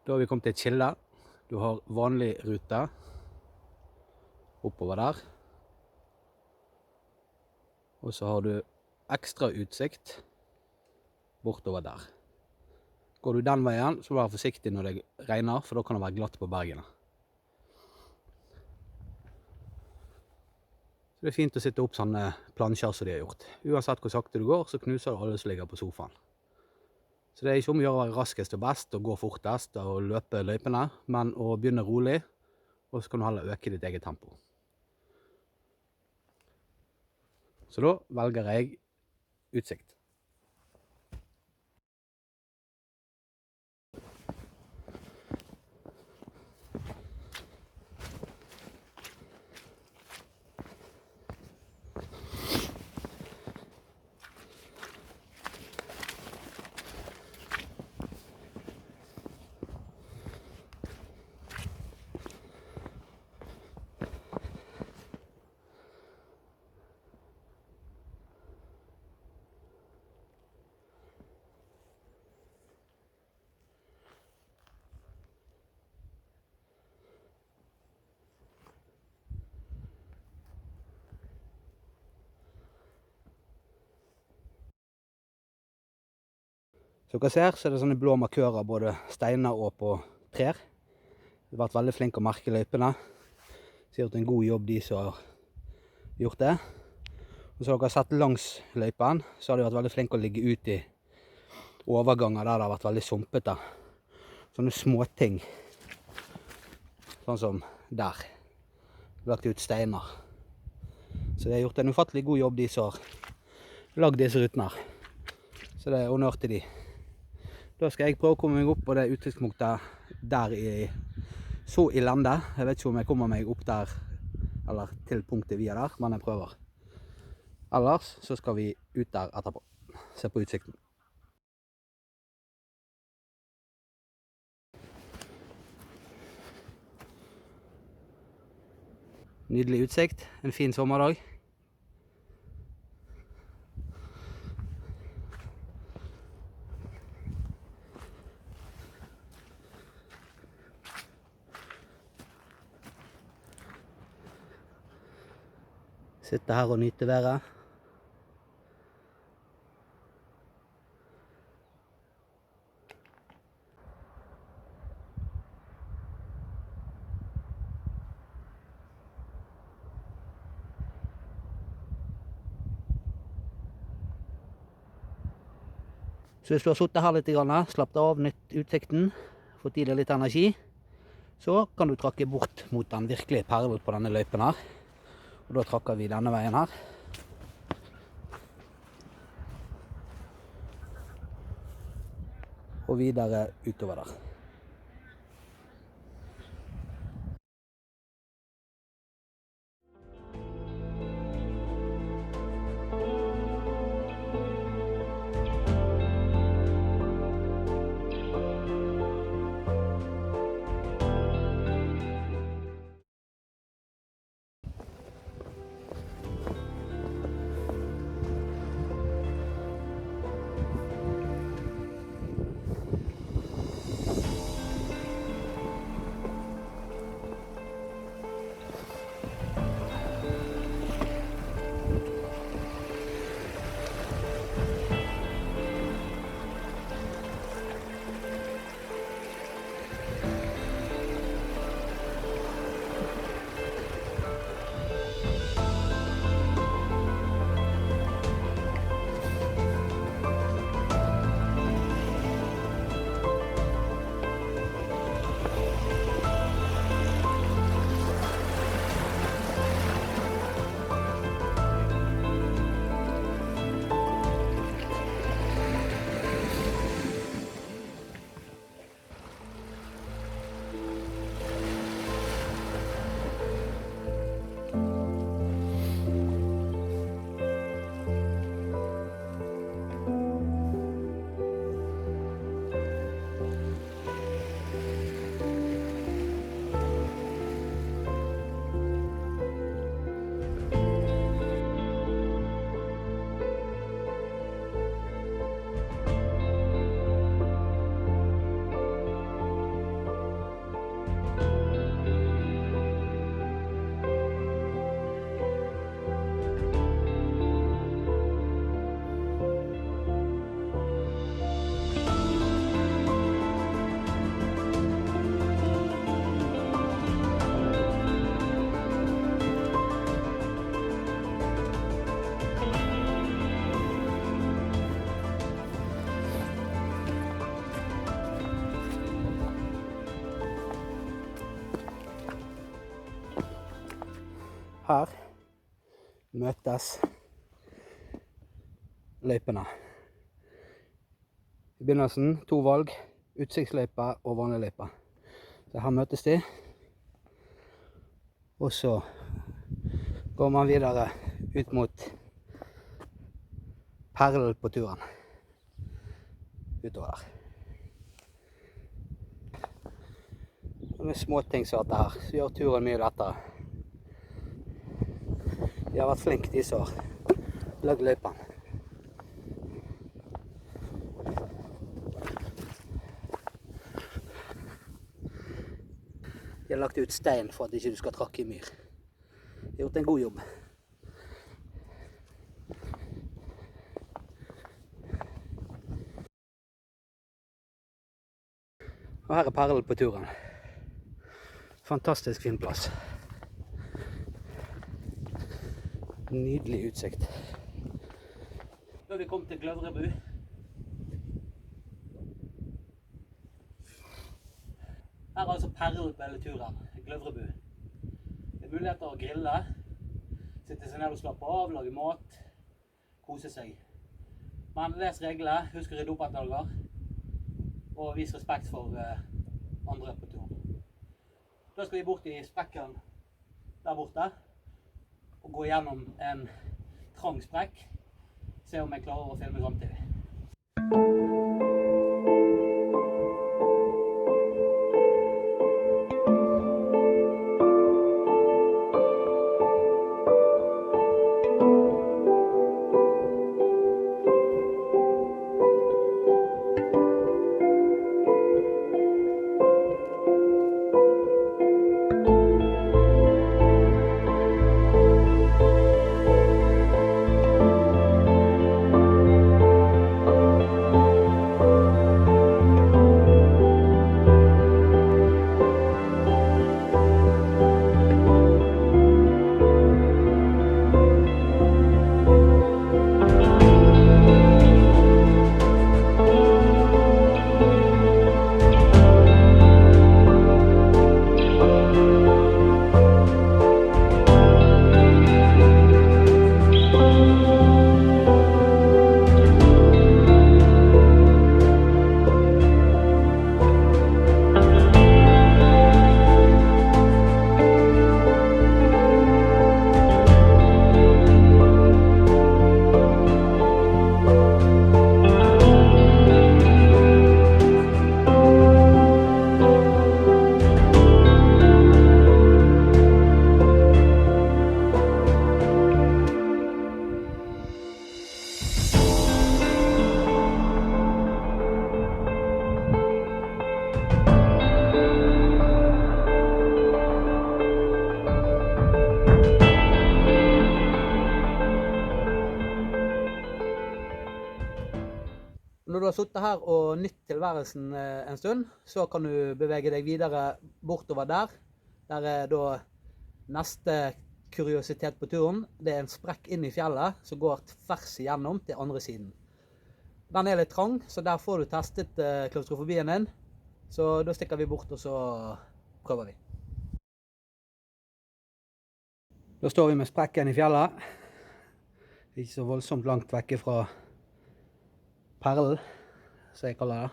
Da har vi kommet til et skille. Du har vanlig rute oppover der. Og så har du ekstra utsikt bortover der. Går du den veien, så må du være forsiktig når det regner, for da kan det være glatt på bergene. Så det er fint å sitte opp sånne plansjer som de har gjort. Uansett hvor sakte du går, så knuser du alle som ligger på sofaen. Så det er ikke om å gjøre å være raskest og best, og gå fortest og løpe løypene, men å begynne rolig, og så kan du heller øke ditt eget tempo. Så da velger jeg utsikt. Som dere ser, så er det sånne blå markører, både steiner og på trær. De har vært veldig flinke å merke løypene. Så de har gjort en god jobb, de som har gjort det. Og så har dere sett langs løypen, så har de vært veldig flinke å ligge ut i overganger der det har vært veldig sumpete. Sånne småting, sånn som der. Lagt ut steiner. Så de har gjort en ufattelig god jobb, de som har lagd disse rutene her. Så det er honnør til de. Da skal jeg prøve å komme meg opp på det utsiktspunktet der så i lende. Jeg vet ikke om jeg kommer meg opp der, eller til punktet vi er der, men jeg prøver. Ellers så skal vi ut der etterpå. Se på utsikten. Nydelig utsikt, en fin sommerdag. Sitte her og nyte været. Så hvis du har sittet her litt, slappet av, nytt utsikten, fått i deg litt energi, så kan du trakke bort mot den virkelige perlen på denne løypen her. Og da trakker vi denne veien her. Og videre utover der. her møtes løypene. I begynnelsen 2 valg, utsiktsløype og vanlig løype. Så her møtes de. Og så går man videre ut mot Perlen på turen. Utover der. Det er små ting som dette her, så gjør turen mye lettere. De har vært flinke, de som har lagd løypen. De har lagt ut stein for at ikke du skal trakke i myr. De har gjort en god jobb. Og her er Perlen på turen. Fantastisk fin plass. Nydelig utsikt. Da har vi kommet til Gløvrebu. Her er altså Perlen på hele turen, Gløvrebu. Det er muligheter å grille, sitte seg ned og slappe av, lage mat, kose seg. Men les reglene, husk å rydde opp etter dere, og vis respekt for andre på turen. Da skal vi bort i sprekken der borte, og gå gjennom en trang sprekk, se om jeg klarer å filme samtidig. Når du har sittet her og nytt tilværelsen en stund, så kan du bevege deg videre bortover der. Der er da neste kuriositet på turen. Det er en sprekk inn i fjellet som går tvers igjennom til andre siden. Den er litt trang, så der får du testet klaustrofobien din. Så da stikker vi bort og så prøver vi. Da står vi med sprekken i fjellet. Ikke så voldsomt langt vekke fra Perlen, som jeg kaller det.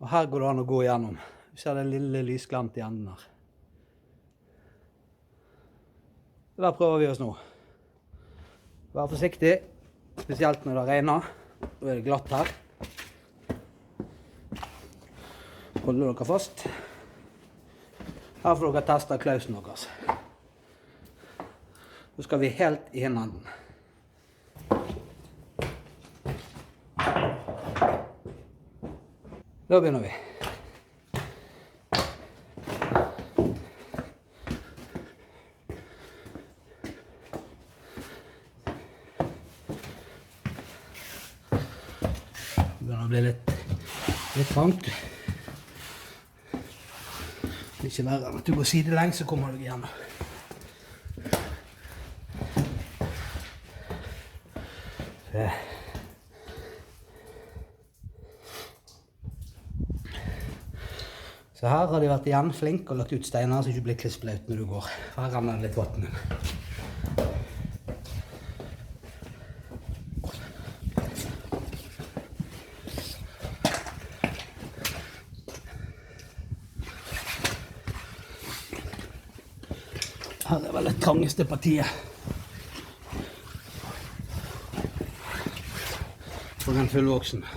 Og her går det an å gå igjennom. Vi ser det lille lysglemt i enden her. Så der prøver vi oss nå. Vær forsiktig, spesielt når det regner. Nå er det glatt her. Holder dere fast. Her får dere teste klausen deres. Nå skal vi helt i hinanden. Da begynner vi. Det begynner å bli litt trangt. Det er ikke verre enn at du går sidelengs, så kommer du igjennom. Så her har de vært igjen flink og lagt ut steiner så ikke blir klissblaut når du går. Her renner det litt vatten. Her er vel det trangeste partiet. For en fullvoksen.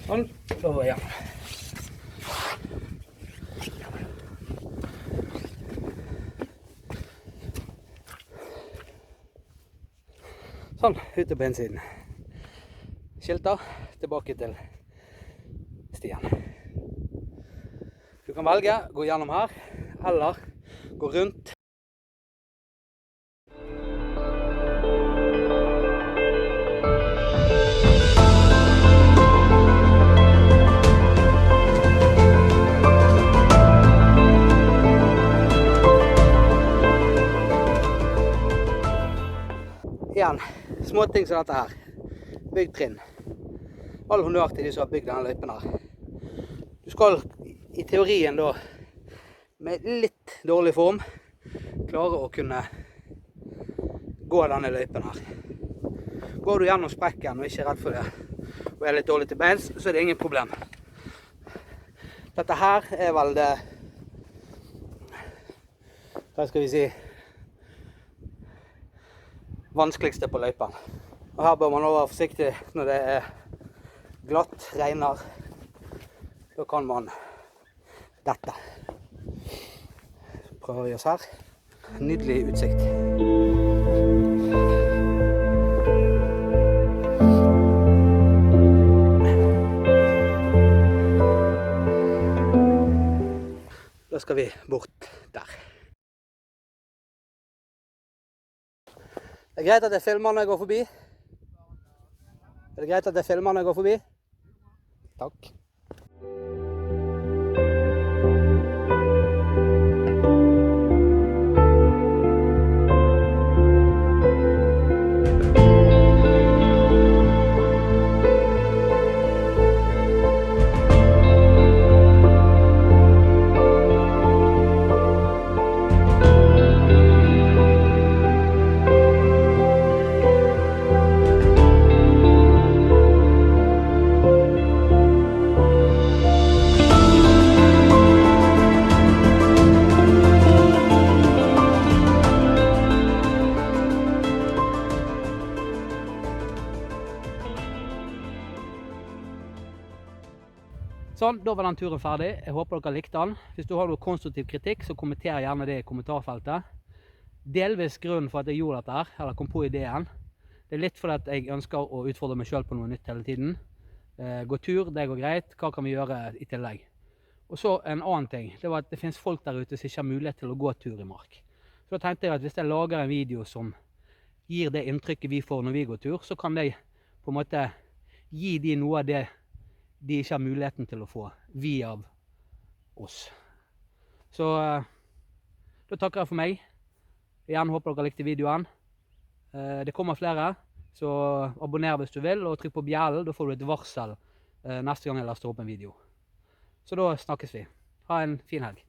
Sånn, da var jeg igjen. Sånn, ute på en siden. Skilter, tilbake til stien. Du kan velge, gå gjennom her, eller gå rundt. Igjen, småting som dette her. Bygd trinn. All honnør til de som har bygd denne løypen her. Du skal i teorien da, med litt dårlig form, klare å kunne gå denne løypen her. Går du gjennom sprekken og ikke er redd for det, og er litt dårlig til beins, så er det ingen problem. Dette her er vel det, hva skal vi si, vanskeligste på løypen. Og her bør man også være forsiktig når det er glatt, regner. Da kan man dette. Prøver vi oss her. Nydelig utsikt. Da skal vi bort der. Det er greit at jeg filmer når jeg går forbi? Er det greit at jeg filmer når jeg går forbi? Takk. Sånn, da var den turen ferdig. Jeg håper dere likte den. Hvis du har noe konstruktiv kritikk, så kommenter gjerne det i kommentarfeltet. Delvis grunnen for at jeg gjorde dette her, eller kom på ideen, det er litt fordi at jeg ønsker å utfordre meg selv på noe nytt hele tiden. Gå tur, det går greit. Hva kan vi gjøre i tillegg? Og så en annen ting, det var at det finnes folk der ute som ikke har mulighet til å gå tur i mark. Så da tenkte jeg at hvis jeg lager en video som gir det inntrykket vi får når vi går tur, så kan det på en måte gi de noe av det de ikke har muligheten til å få via oss. Så da takker jeg for meg. Igjen håper dere likte videoen. Det kommer flere, så abonner hvis du vil, og trykk på bjellen, da får du et varsel neste gang jeg laster opp en video. Så da snakkes vi. Ha en fin helg.